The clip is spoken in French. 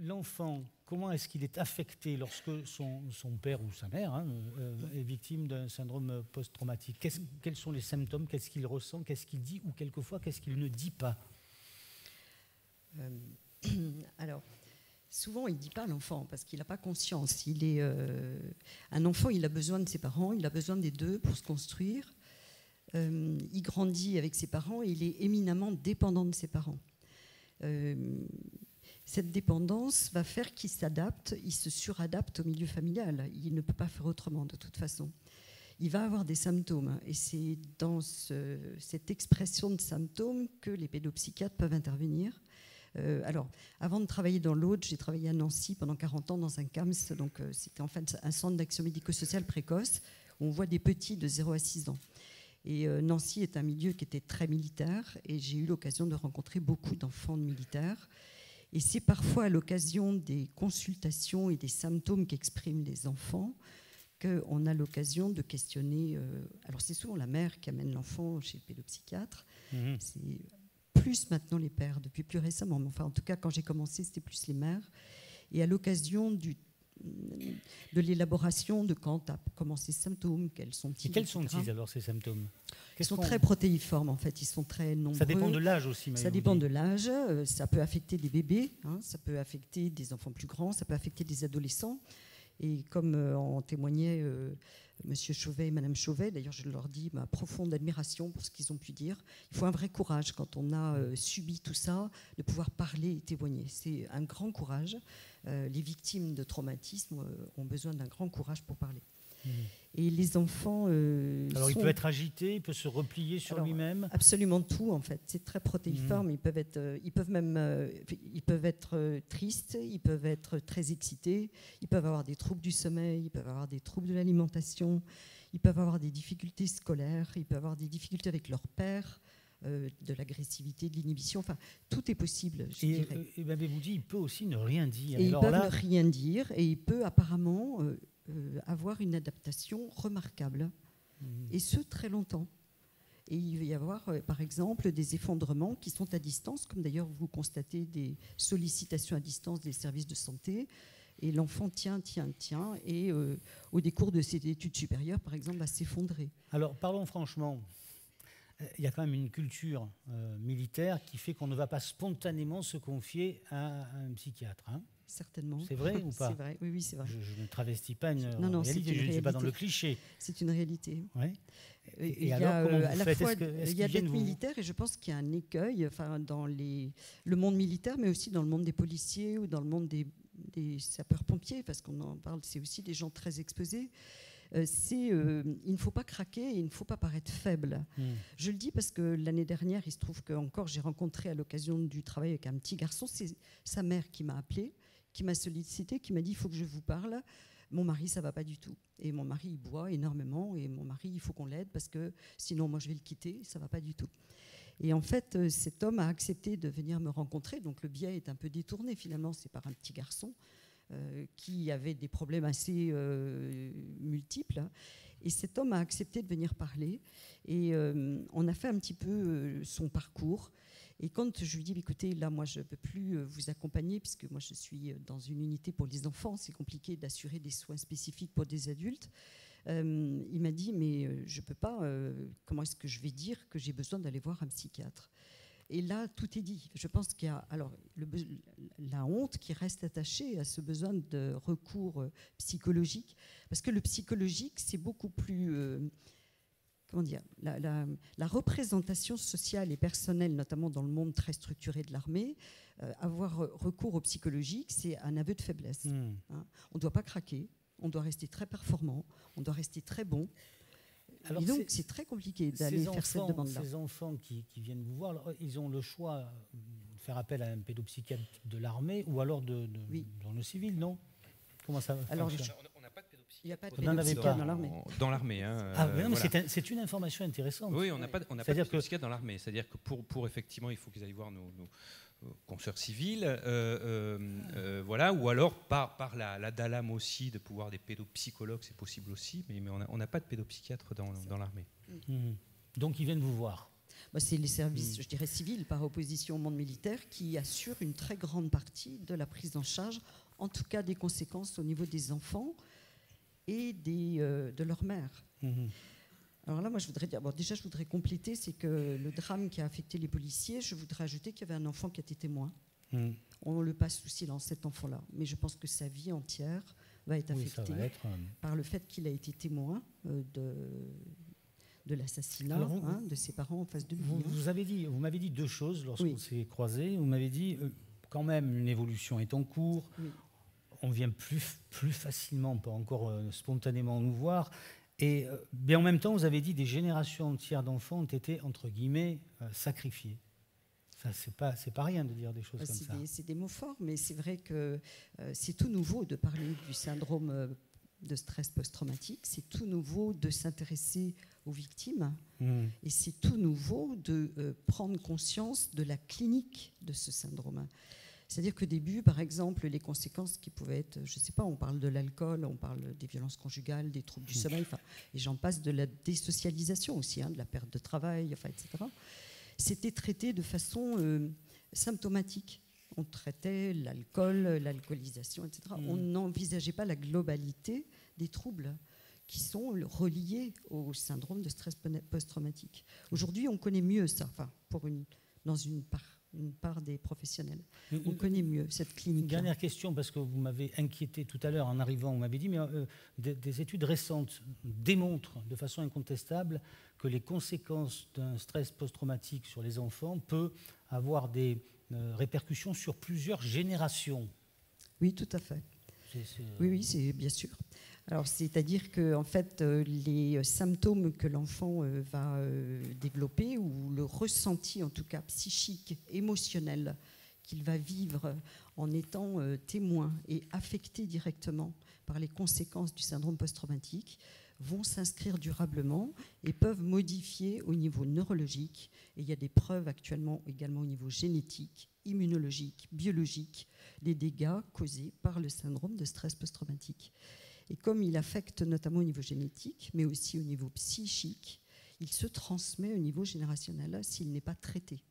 l'enfant, comment est-ce qu'il est affecté lorsque son père ou sa mère est victime d'un syndrome post-traumatique? Quels sont les symptômes? Qu'est-ce qu'il ressent? Qu'est-ce qu'il dit? Ou quelquefois, qu'est-ce qu'il ne dit pas? Alors, souvent, il ne dit pas à l'enfant parce qu'il n'a pas conscience. Un enfant, il a besoin de ses parents, il a besoin des deux pour se construire. Il grandit avec ses parents et il est éminemment dépendant de ses parents. Cette dépendance va faire qu'il s'adapte, il se suradapte au milieu familial. Il ne peut pas faire autrement de toute façon. Il va avoir des symptômes et c'est dans cette expression de symptômes que les pédopsychiatres peuvent intervenir. Alors, avant de travailler dans l'Aude, j'ai travaillé à Nancy pendant 40 ans dans un CAMS, donc c'était en fait un centre d'action médico-sociale précoce où on voit des petits de 0 à 6 ans. Et Nancy est un milieu qui était très militaire et j'ai eu l'occasion de rencontrer beaucoup d'enfants de militaires. Et c'est parfois à l'occasion des consultations et des symptômes qu'expriment les enfants qu'on a l'occasion de questionner. Alors c'est souvent la mère qui amène l'enfant chez le pédopsychiatre. C'est plus maintenant les pères, depuis plus récemment. Mais enfin, en tout cas, quand j'ai commencé, c'était plus les mères. Et à l'occasion de l'élaboration de quand a commencé ces symptômes, quels sont-ils? Et quels sont-ils alors ces symptômes? Ils sont très protéiformes en fait, ils sont très nombreux. Ça dépend de l'âge aussi. Ça dépend de l'âge, ça peut affecter des bébés, ça peut affecter des enfants plus grands, ça peut affecter des adolescents. Et comme en témoignaient Monsieur Chauvet et Madame Chauvet, d'ailleurs je leur dis ma profonde admiration pour ce qu'ils ont pu dire. Il faut un vrai courage quand on a subi tout ça, de pouvoir parler et témoigner. C'est un grand courage. Les victimes de traumatisme ont besoin d'un grand courage pour parler. Et les enfants... alors il peut être agité, il peut se replier sur lui-même. Absolument tout en fait, c'est très protéiforme. Ils peuvent être tristes, ils peuvent être très excités, ils peuvent avoir des troubles du sommeil, ils peuvent avoir des troubles de l'alimentation, ils peuvent avoir des difficultés scolaires, ils peuvent avoir des difficultés avec leur père, de l'agressivité, de l'inhibition, enfin tout est possible. Je dirais. Et Babé vous dit, il peut aussi ne rien dire. Et alors, il peut ne rien dire et il peut apparemment avoir une adaptation remarquable, et ce très longtemps. Et il va y avoir par exemple des effondrements qui sont à distance, comme d'ailleurs vous constatez des sollicitations à distance des services de santé, et l'enfant tient, et au décours de ses études supérieures par exemple va s'effondrer. Alors parlons franchement, il y a quand même une culture militaire qui fait qu'on ne va pas spontanément se confier à un psychiatre. Certainement. C'est vrai ou pas? C'est vrai, oui, c'est vrai. Je ne travestis pas une non, réalité, je ne suis pas dans le cliché. C'est une réalité. Ouais. Et alors, comment vous faites? Il y a d'être militaire, et je pense qu'il y a un écueil dans le monde militaire, mais aussi dans le monde des policiers ou dans le monde des sapeurs-pompiers, parce qu'on en parle, c'est aussi des gens très exposés. Il ne faut pas craquer et il ne faut pas paraître faible. Je le dis parce que l'année dernière, il se trouve que encore j'ai rencontré à l'occasion du travail avec un petit garçon, c'est sa mère qui m'a appelé, qui m'a sollicité, qui m'a dit il faut que je vous parle. Mon mari, ça va pas du tout. Et mon mari, il boit énormément. Et mon mari, il faut qu'on l'aide parce que sinon, moi, je vais le quitter. Ça va pas du tout. Et en fait, cet homme a accepté de venir me rencontrer. Donc le biais est un peu détourné finalement. C'est par un petit garçon qui avait des problèmes assez multiples. Et cet homme a accepté de venir parler. Et on a fait un petit peu son parcours. Et quand je lui dis, écoutez, là, moi, je ne peux plus vous accompagner, puisque moi, je suis dans une unité pour les enfants, c'est compliqué d'assurer des soins spécifiques pour des adultes. Il m'a dit, mais je ne peux pas, comment est-ce que je vais dire que j'ai besoin d'aller voir un psychiatre? Et là, tout est dit. Je pense qu'il y a alors, la honte qui reste attachée à ce besoin de recours psychologique, parce que le psychologique, c'est beaucoup plus... comment dire, la représentation sociale et personnelle, notamment dans le monde très structuré de l'armée, avoir recours au psychologique, c'est un aveu de faiblesse. On ne doit pas craquer, on doit rester très performant, on doit rester très bon. Alors et donc, c'est très compliqué d'aller faire cette demande-là. Ces enfants qui viennent vous voir, alors, ils ont le choix de faire appel à un pédopsychiatre de l'armée ou alors dans le civil, non? Comment ça va? Alors, on n'a pas de pédopsychiatre. Il n'y a pas de pédopsychiatre dans l'armée. Dans l'armée. Voilà. C'est une information intéressante. Oui, on n'a pas de pédopsychiatre dans l'armée. C'est-à-dire que pour effectivement, il faut qu'ils aillent voir nos consoeurs civils, voilà, ou alors par la DALAM aussi, de pouvoir des pédopsychologues, c'est possible aussi, mais on n'a pas de pédopsychiatre dans l'armée. Donc ils viennent vous voir. C'est les services, je dirais, civils par opposition au monde militaire qui assurent une très grande partie de la prise en charge, en tout cas des conséquences au niveau des enfants et de leur mère. Alors là, moi, je voudrais dire, déjà, je voudrais compléter, c'est que le drame qui a affecté les policiers, je voudrais ajouter qu'il y avait un enfant qui a été témoin. On le passe sous silence, cet enfant-là. Mais je pense que sa vie entière va être affectée par le fait qu'il a été témoin de l'assassinat de ses parents en face de lui. Vous m'avez dit deux choses lorsqu'on s'est croisés. Vous m'avez dit, quand même, une évolution est en cours. On vient plus facilement, pas encore spontanément nous voir. Et bien en même temps, vous avez dit des générations entières d'enfants ont été, entre guillemets, sacrifiés. Ça, c'est pas rien de dire des choses comme ça. C'est des mots forts, mais c'est vrai que c'est tout nouveau de parler du syndrome de stress post-traumatique. C'est tout nouveau de s'intéresser aux victimes. Et c'est tout nouveau de prendre conscience de la clinique de ce syndrome. C'est-à-dire qu'au début, par exemple, les conséquences qui pouvaient être, je ne sais pas, on parle de l'alcool, on parle des violences conjugales, des troubles du sommeil, et j'en passe, de la désocialisation aussi, de la perte de travail, etc. C'était traité de façon symptomatique. On traitait l'alcool, l'alcoolisation, etc. On n'envisageait pas la globalité des troubles qui sont reliés au syndrome de stress post-traumatique. Aujourd'hui, on connaît mieux ça, dans une part des professionnels. On connaît mieux cette clinique. Dernière question, parce que vous m'avez inquiété tout à l'heure en arrivant, vous m'avez dit, mais des études récentes démontrent de façon incontestable que les conséquences d'un stress post-traumatique sur les enfants peuvent avoir des répercussions sur plusieurs générations. Oui, tout à fait. Oui, c'est bien sûr. Alors, c'est-à-dire que en fait, les symptômes que l'enfant va développer, ou le ressenti, en tout cas psychique, émotionnel, qu'il va vivre en étant témoin et affecté directement par les conséquences du syndrome post-traumatique, vont s'inscrire durablement et peuvent modifier au niveau neurologique. Et il y a des preuves actuellement également au niveau génétique, immunologique, biologique, des dégâts causés par le syndrome de stress post-traumatique. Et comme il affecte notamment au niveau génétique, mais aussi au niveau psychique, il se transmet au niveau générationnel s'il n'est pas traité.